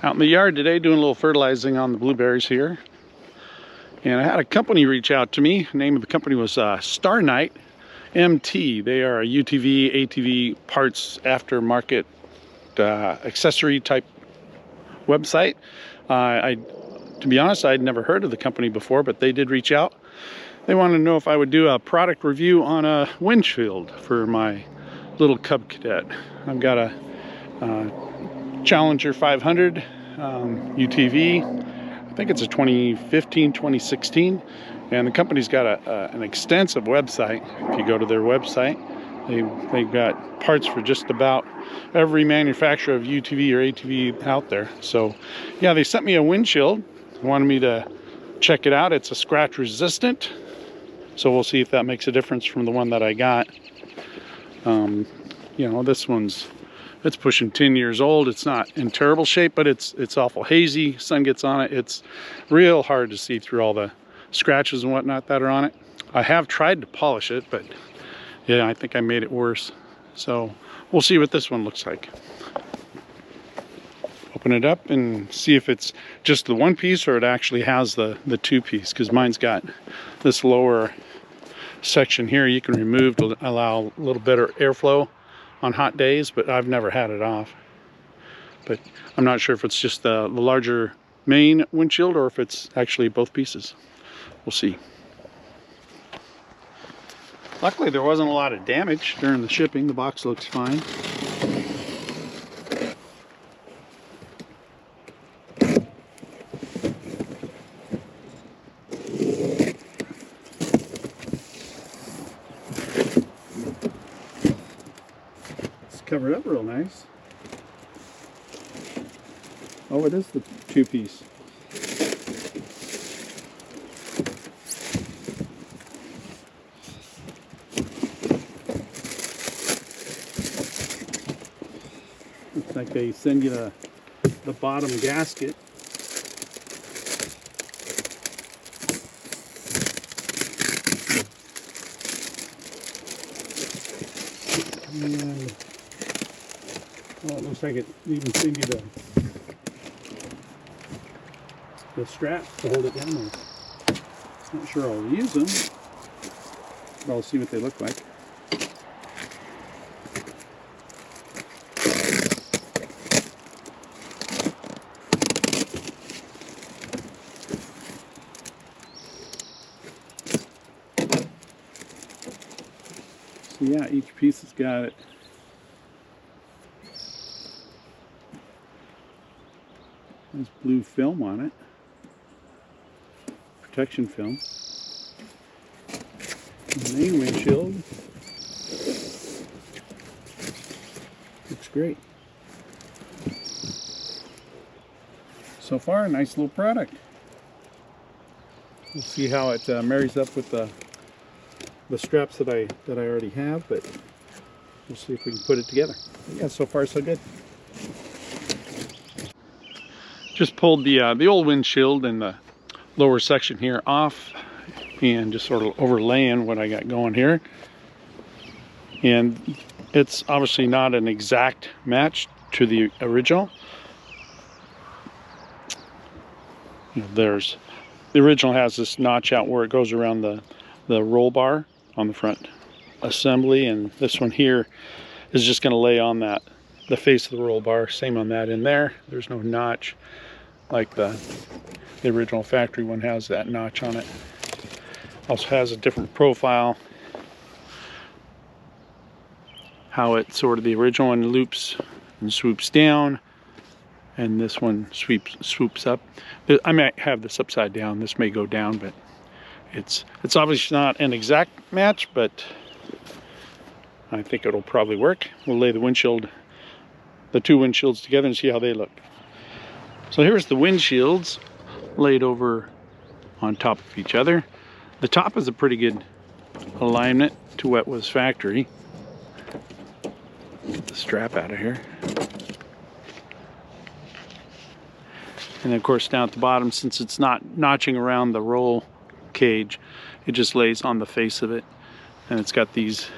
Out in the yard today doing a little fertilizing on the blueberries here. And I had a company reach out to me. The name of the company was StarKnightMT. They are a UTV, ATV parts aftermarket accessory type website. To be honest, I'd never heard of the company before, but they did reach out. They wanted to know if I would do a product review on a windshield for my little Cub Cadet. I've got a Challenger 500 UTV. I think it's a 2015, 2016, and the company's got an extensive website. If you go to their website, they've got parts for just about every manufacturer of UTV or ATV out there. So yeah, they sent me a windshield. They wanted me to check it out. It's a scratch resistant, so we'll see if that makes a difference from the one that I got. You know, this one's, it's pushing 10 years old. It's not in terrible shape, but it's awful hazy. Sun gets on it. It's real hard to see through all the scratches and whatnot that are on it. I have tried to polish it, but yeah, I think I made it worse. So we'll see what this one looks like. Open it up and see if it's just the one piece or it actually has the two piece, because mine's got this lower section here you can remove to allow a little better airflow on hot days, but I've never had it off. But I'm not sure if it's just the larger main windshield or if it's actually both pieces. We'll see. Luckily there wasn't a lot of damage during the shipping. The box looks fine. Covered up real nice. Oh, it is the two-piece. Looks like they send you the bottom gasket. And well, it looks like it even sends you the strap to hold it down there. Not sure I'll use them, but I'll see what they look like. So yeah, each piece has got it. There's blue film on it, protection film. The main windshield looks great. So far, a nice little product. We'll see how it marries up with the straps that I already have, but we'll see if we can put it together. Yeah, so far so good. Just pulled the old windshield and the lower section here off and just sort of overlaying what I got going here. And it's obviously not an exact match to the original. You know, the original has this notch out where it goes around the roll bar on the front assembly, and this one here is just going to lay on the face of the roll bar. Same on that in there. There's no notch like the original factory one has that notch on it. Also has a different profile. How it sort of, the original one loops and swoops down, and this one swoops up. I might have this upside down. This may go down, but it's obviously not an exact match, but I think it'll probably work. We'll lay the two windshields together and see how they look. So here's the windshields laid over on top of each other. The top is a pretty good alignment to what was factory. Get the strap out of here. And of course down at the bottom, since it's not notching around the roll cage, it just lays on the face of it. And it's got these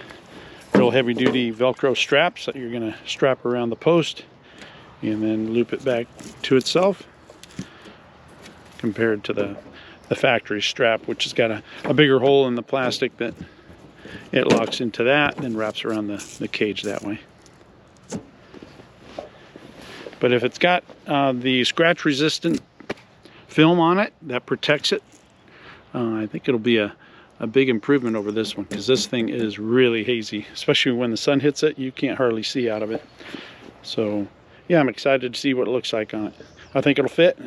real heavy duty Velcro straps that you're gonna strap around the post. and then loop it back to itself, compared to the factory strap, which has got a bigger hole in the plastic that it locks into that and then wraps around the cage that way. But if it's got the scratch resistant film on it that protects it, I think it'll be a big improvement over this one, because this thing is really hazy, especially when the sun hits it. You can't hardly see out of it. So yeah, I'm excited to see what it looks like on it. I think it'll fit,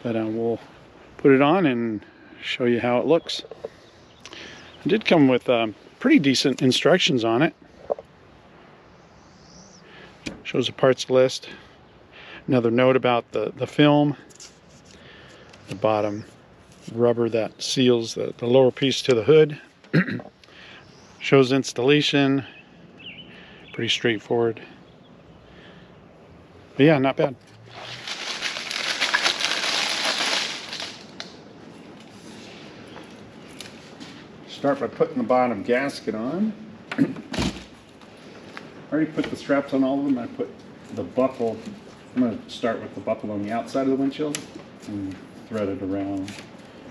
but we'll put it on and show you how it looks. It did come with pretty decent instructions on it. Shows a parts list. Another note about the film, the bottom rubber that seals the lower piece to the hood. Shows installation. Pretty straightforward. But yeah, not bad. Start by putting the bottom gasket on. I already put the straps on all of them. I put the buckle. I'm going to start with the buckle on the outside of the windshield and thread it around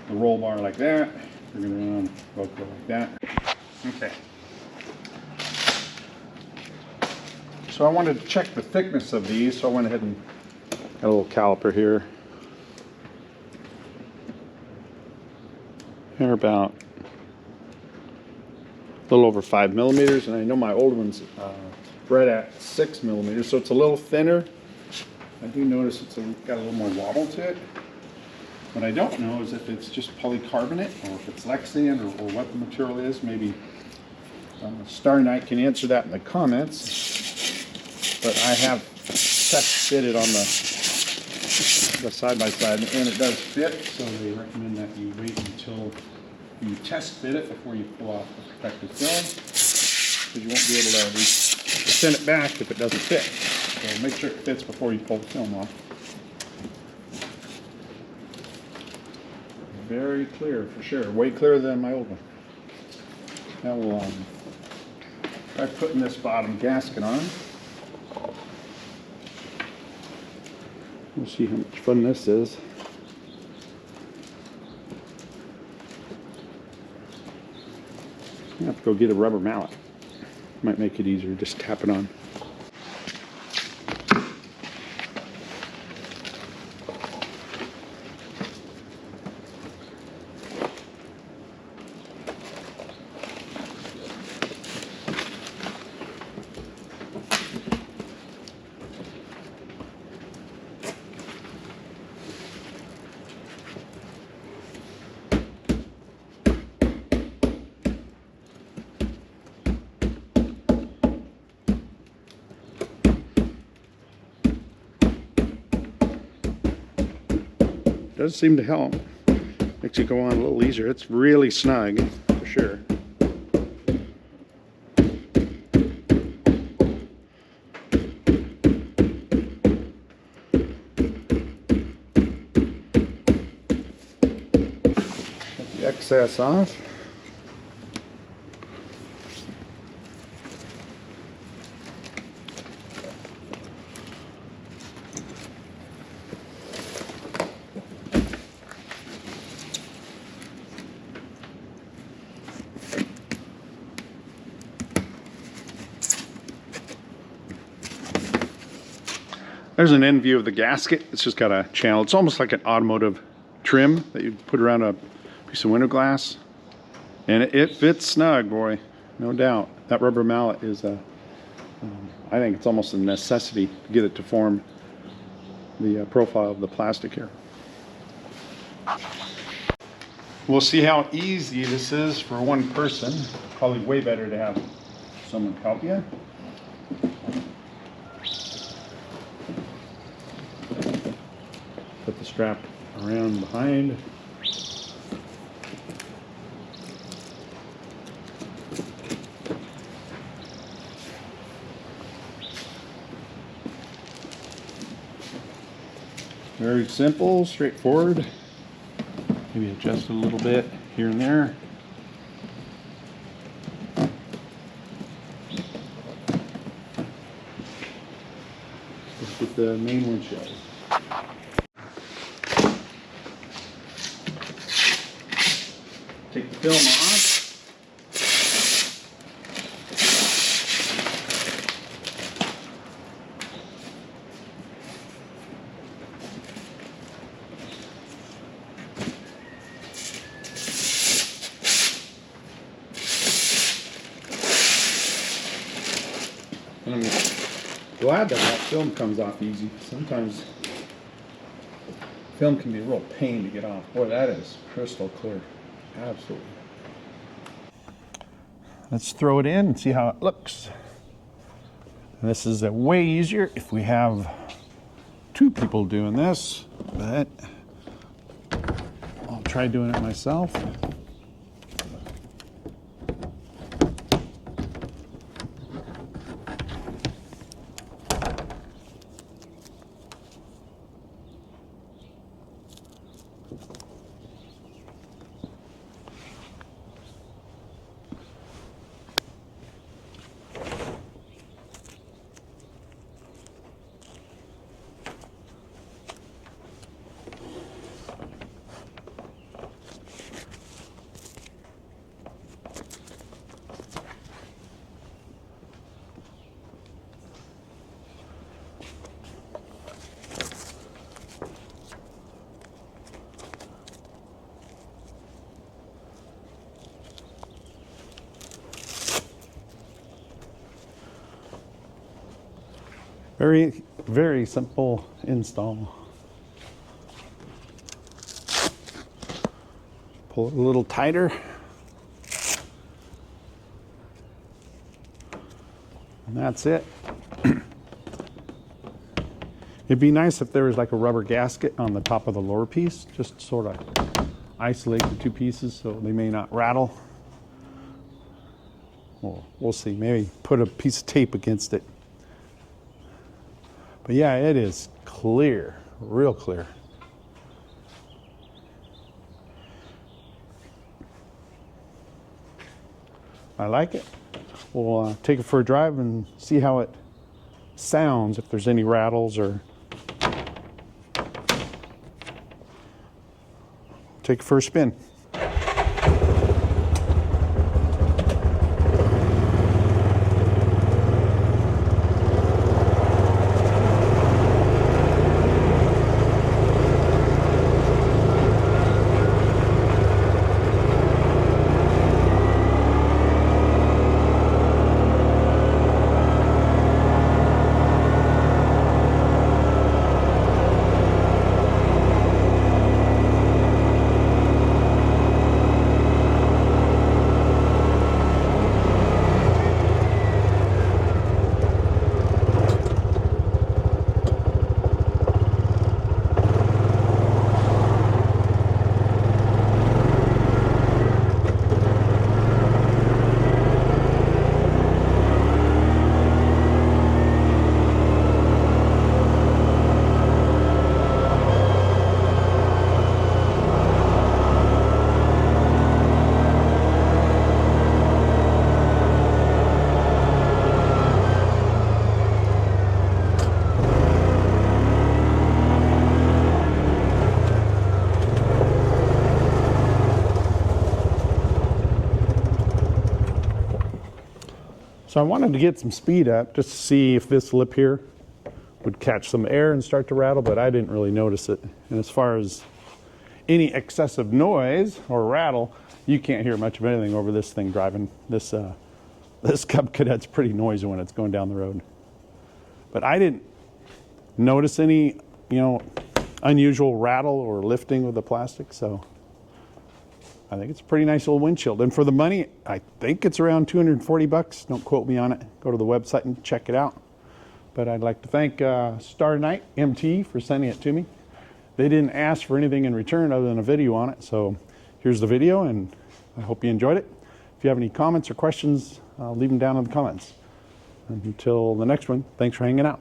the roll bar like that. Bring it around, buckle like that. Okay. So I wanted to check the thickness of these, so I went ahead and got a little caliper here. They're about a little over 5 millimeters, and I know my old one's right at 6 millimeters, so it's a little thinner. I do notice it's got a little more wobble to it. What I don't know is if it's just polycarbonate or if it's Lexan or what the material is. Maybe Star Knight can answer that in the comments. But I have test fitted on the side-by-side, and it does fit, so they recommend that you wait until you test fit it before you pull off the protective film, because you won't be able to send it back if it doesn't fit. So make sure it fits before you pull the film off. Very clear for sure, way clearer than my old one. Now we'll try putting this bottom gasket on. We'll see how much fun this is. I have to go get a rubber mallet. Might make it easier, just tap it on. Does seem to help. Makes it go on a little easier. It's really snug for sure. Get the excess off. There's an end view of the gasket. It's just got a channel. It's almost like an automotive trim that you put around a piece of window glass. And it fits snug, boy, no doubt. That rubber mallet is I think it's almost a necessity to get it to form the profile of the plastic here. We'll see how easy this is for one person. Probably way better to have someone help you. Put the strap around behind. Very simple, straightforward. Maybe adjust a little bit here and there. Let's get the main windshield. Take the film off. And I'm glad that film comes off easy. Sometimes film can be a real pain to get off. Boy, that is crystal clear. Absolutely. Let's throw it in and see how it looks. And this is way easier if we have two people doing this, but I'll try doing it myself. Very, very simple install. Pull it a little tighter. And that's it. It'd be nice if there was like a rubber gasket on the top of the lower piece, just sort of isolate the two pieces so they may not rattle. Well, we'll see. Maybe put a piece of tape against it. But yeah, it is clear, real clear. I like it. We'll take it for a drive and see how it sounds, if there's any rattles or... Take it for a spin. So I wanted to get some speed up just to see if this lip here would catch some air and start to rattle, but I didn't really notice it. And as far as any excessive noise or rattle, you can't hear much of anything over this thing driving. This Cub Cadet's pretty noisy when it's going down the road. But I didn't notice any, unusual rattle or lifting with the plastic, so I think it's a pretty nice little windshield. And for the money, I think it's around 240 bucks. Don't quote me on it. Go to the website and check it out. But I'd like to thank StarKnightMT for sending it to me. They didn't ask for anything in return other than a video on it. So here's the video, and I hope you enjoyed it. If you have any comments or questions, leave them down in the comments. Until the next one, thanks for hanging out.